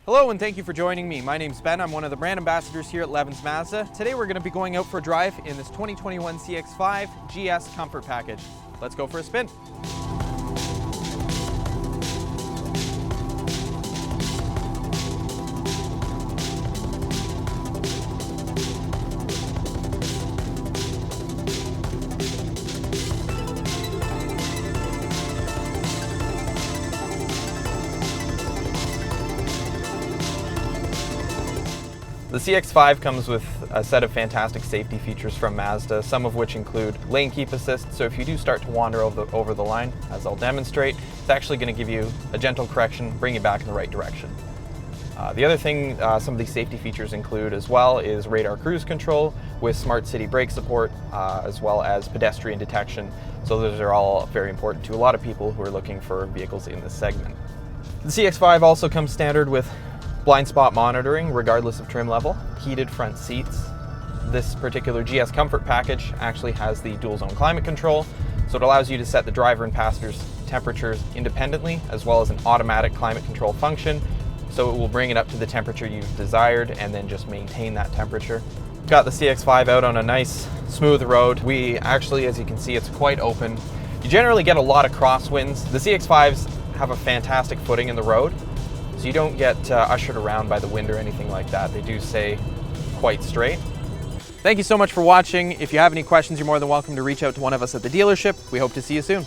Hello and thank you for joining me. My name's Ben. I'm one of the brand ambassadors here at Leavens Mazda. Today we're going to be going out for a drive in this 2021 CX-5 GS Comfort Package. Let's go for a spin. The CX-5 comes with a set of fantastic safety features from Mazda, some of which include lane keep assist. So if you do start to wander over the line, as I'll demonstrate, it's actually going to give you a gentle correction, bring you back in the right direction. The other thing some of these safety features include as well is radar cruise control with smart city brake support, as well as pedestrian detection. So those are all very important to a lot of people who are looking for vehicles in this segment. The CX-5 also comes standard with blind spot monitoring regardless of trim level, heated front seats. This particular GS Comfort package actually has the dual zone climate control, so it allows you to set the driver and passenger's temperatures independently, as well as an automatic climate control function, so it will bring it up to the temperature you've desired and then just maintain that temperature. Got the CX-5 out on a nice smooth road. We actually, as you can see, it's quite open. You generally get a lot of crosswinds. The CX-5s have a fantastic footing in the road, so you don't get ushered around by the wind or anything like that. They do stay quite straight. Thank you so much for watching. If you have any questions, you're more than welcome to reach out to one of us at the dealership. We hope to see you soon.